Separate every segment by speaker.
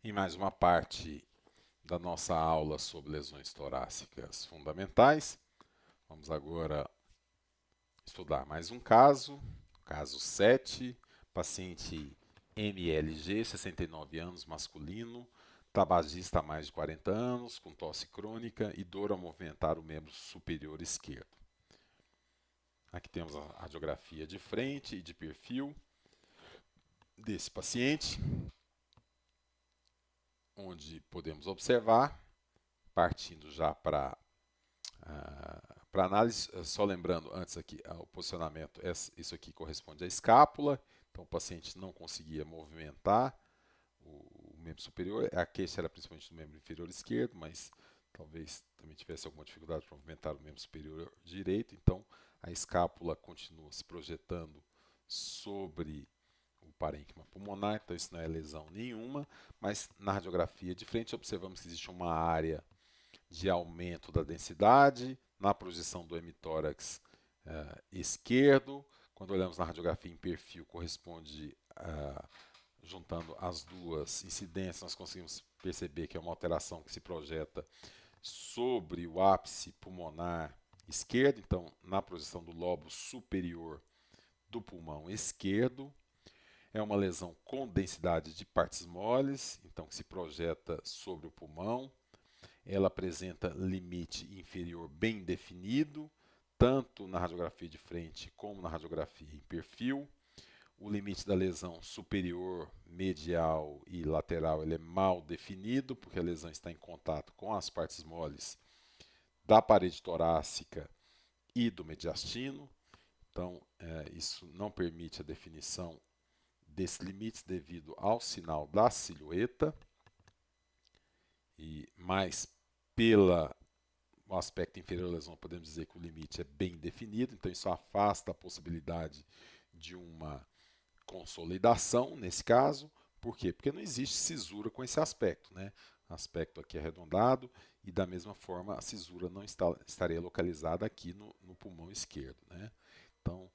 Speaker 1: Em mais uma parte da nossa aula sobre lesões torácicas fundamentais, vamos agora estudar mais um caso, caso 7, paciente MLG, 69 anos, masculino, tabagista há mais de 40 anos, com tosse crônica e dor ao movimentar o membro superior esquerdo. Aqui temos a radiografia de frente e de perfil desse paciente, onde podemos observar, partindo já para análise, só lembrando antes aqui, o posicionamento, isso aqui corresponde à escápula, então o paciente não conseguia movimentar o membro superior, a queixa era principalmente do membro inferior esquerdo, mas talvez também tivesse alguma dificuldade para movimentar o membro superior direito, então a escápula continua se projetando sobre o parênquima pulmonar, então isso não é lesão nenhuma, mas na radiografia de frente observamos que existe uma área de aumento da densidade na projeção do hemitórax esquerdo. Quando olhamos na radiografia em perfil, corresponde, juntando as duas incidências, nós conseguimos perceber que é uma alteração que se projeta sobre o ápice pulmonar esquerdo, então na projeção do lobo superior do pulmão esquerdo. É uma lesão com densidade de partes moles, então que se projeta sobre o pulmão. Ela apresenta limite inferior bem definido, tanto na radiografia de frente como na radiografia em perfil. O limite da lesão superior, medial e lateral ele é mal definido, porque a lesão está em contato com as partes moles da parede torácica e do mediastino. Então, isso não permite a definição desses limites devido ao sinal da silhueta. E mais pelo aspecto inferior da lesão, podemos dizer que o limite é bem definido, então isso afasta a possibilidade de uma consolidação nesse caso. Por quê? Porque não existe cisura com esse aspecto, né? O aspecto aqui é arredondado e da mesma forma a cisura não estaria localizada aqui no pulmão esquerdo, né? Então,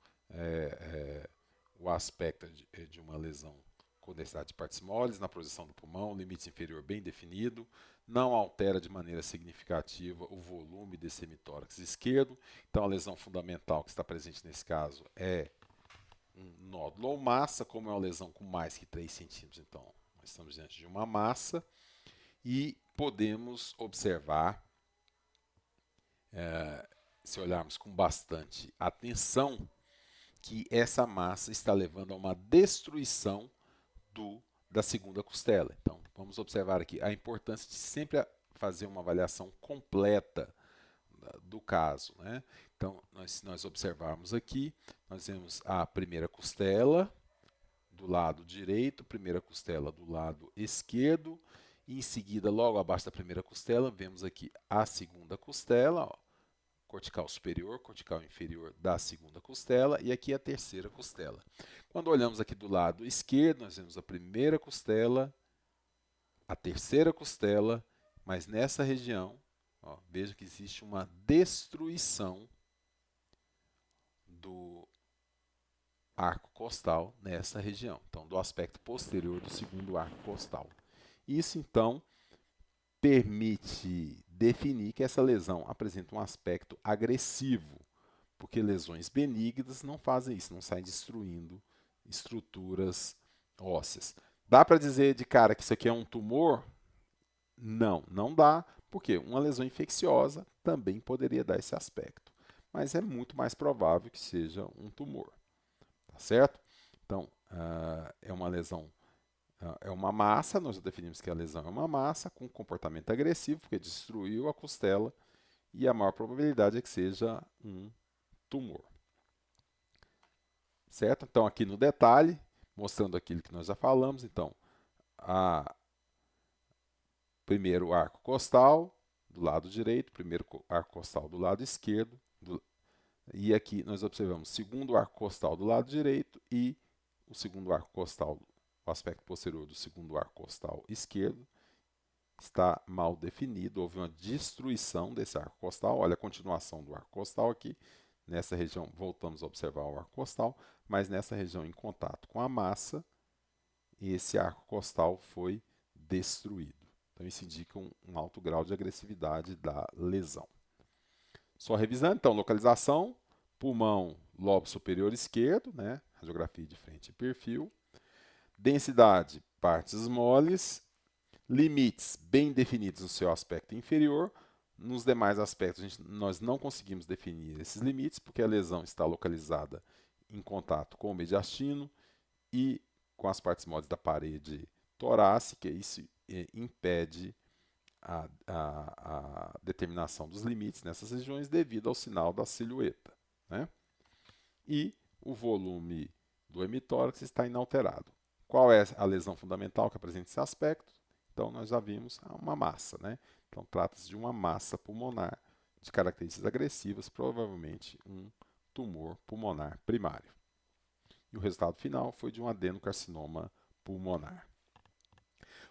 Speaker 1: o aspecto de uma lesão com densidade de partes moles na projeção do pulmão, limite inferior bem definido, não altera de maneira significativa o volume desse hemitórax esquerdo. Então, a lesão fundamental que está presente nesse caso é um nódulo ou massa, como é uma lesão com mais que 3 centímetros, então nós estamos diante de uma massa e podemos observar, se olharmos com bastante atenção, que essa massa está levando a uma destruição da segunda costela. Então, vamos observar aqui a importância de sempre fazer uma avaliação completa do caso, né? Então, se nós observarmos aqui, nós vemos a primeira costela do lado direito, primeira costela do lado esquerdo, e em seguida, logo abaixo da primeira costela, vemos aqui a segunda costela, ó, cortical superior, cortical inferior da segunda costela, e aqui a terceira costela. Quando olhamos aqui do lado esquerdo, nós vemos a primeira costela, a terceira costela, mas nessa região, ó, veja que existe uma destruição do arco costal nessa região, então do aspecto posterior do segundo arco costal. Isso então permite definir que essa lesão apresenta um aspecto agressivo, porque lesões benignas não fazem isso, não saem destruindo estruturas ósseas. Dá para dizer de cara que isso aqui é um tumor? Não, não dá, porque uma lesão infecciosa também poderia dar esse aspecto, mas é muito mais provável que seja um tumor, tá certo? Então, é uma lesão, é uma massa, nós já definimos que a lesão é uma massa com comportamento agressivo, porque destruiu a costela, e a maior probabilidade é que seja um tumor. Certo? Então, aqui no detalhe, mostrando aquilo que nós já falamos, então, primeiro arco costal do lado direito, primeiro arco costal do lado esquerdo, e aqui nós observamos o segundo arco costal do lado direito e o segundo arco costal, o aspecto posterior do segundo arco costal esquerdo está mal definido, houve uma destruição desse arco costal. Olha a continuação do arco costal aqui. Nessa região, voltamos a observar o arco costal, mas nessa região em contato com a massa, esse arco costal foi destruído. Então isso indica um alto grau de agressividade da lesão. Só revisando, então, localização, pulmão, lobo superior esquerdo, né? Radiografia de frente e perfil. Densidade, partes moles. Limites bem definidos no seu aspecto inferior. Nos demais aspectos, nós não conseguimos definir esses limites, porque a lesão está localizada em contato com o mediastino e com as partes moles da parede torácica. Isso impede a determinação dos limites nessas regiões devido ao sinal da silhueta, né? E o volume do hemitórax está inalterado. Qual é a lesão fundamental que apresenta esse aspecto? Então, nós já vimos uma massa, né? Então, trata-se de uma massa pulmonar de características agressivas, provavelmente um tumor pulmonar primário. E o resultado final foi de um adenocarcinoma pulmonar.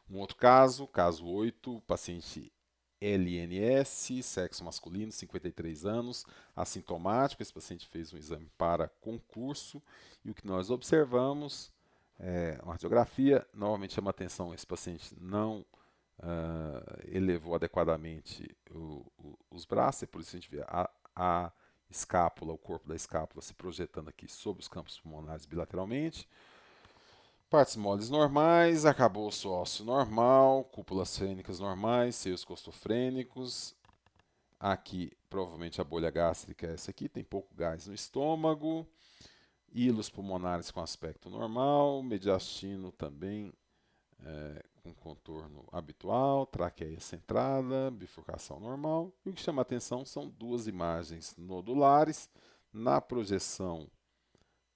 Speaker 1: Um outro caso, caso 8, paciente LNS, sexo masculino, 53 anos, assintomático. Esse paciente fez um exame para concurso e o que nós observamos é uma radiografia. Novamente chama atenção, esse paciente não elevou adequadamente os braços, é por isso a gente vê a escápula, o corpo da escápula se projetando aqui sobre os campos pulmonares bilateralmente. Partes moles normais, arcabouço ósseo normal, cúpulas frênicas normais, seios costofrênicos. Aqui, provavelmente a bolha gástrica é essa aqui, tem pouco gás no estômago. Hilos pulmonares com aspecto normal, mediastino também com contorno habitual, traqueia centrada, bifurcação normal. E o que chama a atenção são duas imagens nodulares na projeção.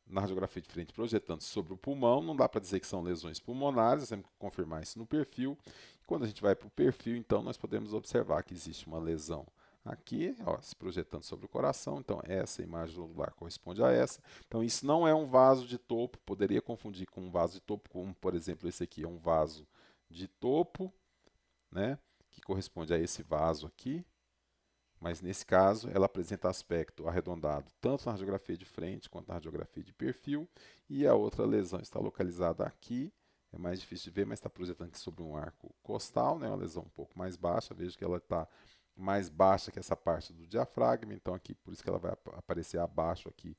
Speaker 1: Na radiografia de frente, projetando sobre o pulmão, não dá para dizer que são lesões pulmonares, temos que confirmar isso no perfil. Quando a gente vai para o perfil, então, nós podemos observar que existe uma lesão aqui, ó, se projetando sobre o coração. Então, essa imagem nodular corresponde a essa. Então, isso não é um vaso de topo, poderia confundir com um vaso de topo, como, por exemplo, esse aqui é um vaso de topo, né, que corresponde a esse vaso aqui. Mas nesse caso, ela apresenta aspecto arredondado tanto na radiografia de frente quanto na radiografia de perfil. E a outra lesão está localizada aqui. É mais difícil de ver, mas está projetando aqui sobre um arco costal, né? Uma lesão um pouco mais baixa. Veja que ela está mais baixa que essa parte do diafragma. Então, aqui, por isso que ela vai aparecer abaixo aqui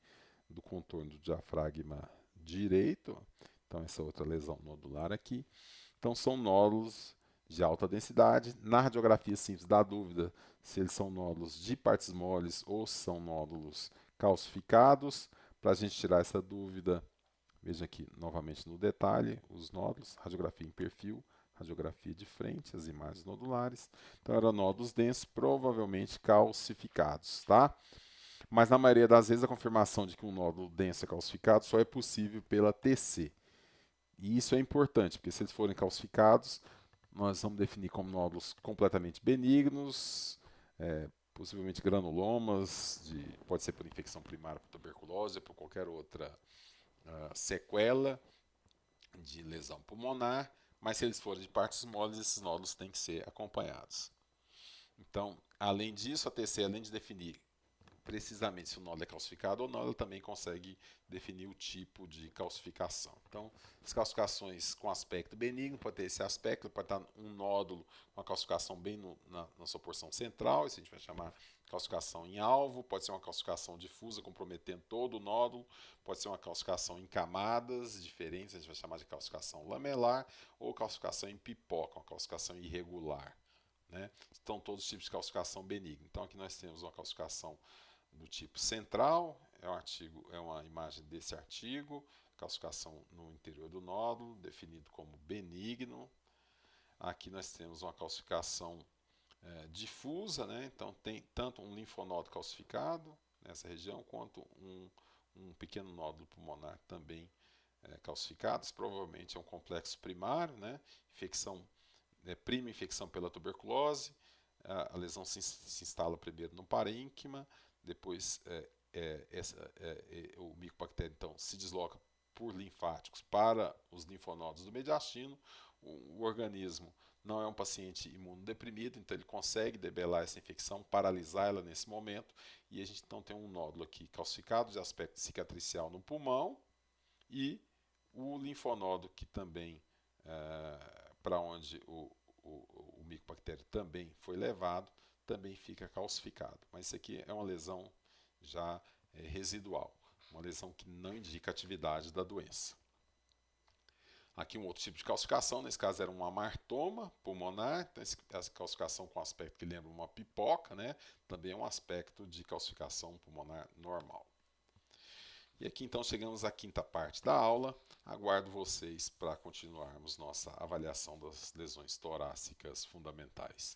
Speaker 1: do contorno do diafragma direito. Então, essa outra lesão nodular aqui. Então, são nódulos de alta densidade. Na radiografia simples dá dúvida se eles são nódulos de partes moles ou se são nódulos calcificados. Para a gente tirar essa dúvida, veja aqui novamente no detalhe os nódulos, radiografia em perfil, radiografia de frente, as imagens nodulares. Então eram nódulos densos, provavelmente calcificados, tá? Mas na maioria das vezes a confirmação de que um nódulo denso é calcificado só é possível pela TC. E isso é importante, porque se eles forem calcificados, nós vamos definir como nódulos completamente benignos, possivelmente granulomas, pode ser por infecção primária, por tuberculose, por qualquer outra sequela de lesão pulmonar, mas se eles forem de partes moles, esses nódulos têm que ser acompanhados. Então, além disso, a TC, além de definir precisamente se o nódulo é calcificado ou não, ela também consegue definir o tipo de calcificação. Então, as calcificações com aspecto benigno, pode ter esse aspecto, pode estar um nódulo com a calcificação bem na sua porção central, isso a gente vai chamar de calcificação em alvo, pode ser uma calcificação difusa, comprometendo todo o nódulo, pode ser uma calcificação em camadas diferentes, a gente vai chamar de calcificação lamelar, ou calcificação em pipoca, uma calcificação irregular. Né? Estão todos os tipos de calcificação benigna. Então, aqui nós temos uma calcificação do tipo central, é uma imagem desse artigo, calcificação no interior do nódulo, definido como benigno. Aqui nós temos uma calcificação difusa, né? Então tem tanto um linfonodo calcificado nessa região, quanto um pequeno nódulo pulmonar também calcificado. Isso provavelmente é um complexo primário, né? Prima infecção pela tuberculose, a lesão se instala primeiro no parênquima, depois o micobactério então se desloca por linfáticos para os linfonodos do mediastino. O organismo não é um paciente imunodeprimido, então ele consegue debelar essa infecção, paralisá-la nesse momento, e a gente então tem um nódulo aqui calcificado de aspecto cicatricial no pulmão e o linfonodo que também para onde o micobactério também foi levado, também fica calcificado. Mas isso aqui é uma lesão já residual, uma lesão que não indica atividade da doença. Aqui um outro tipo de calcificação, nesse caso era um amartoma pulmonar, então essa calcificação com aspecto que lembra uma pipoca, né? Também é um aspecto de calcificação pulmonar normal. E aqui então chegamos à quinta parte da aula. Aguardo vocês para continuarmos nossa avaliação das lesões torácicas fundamentais.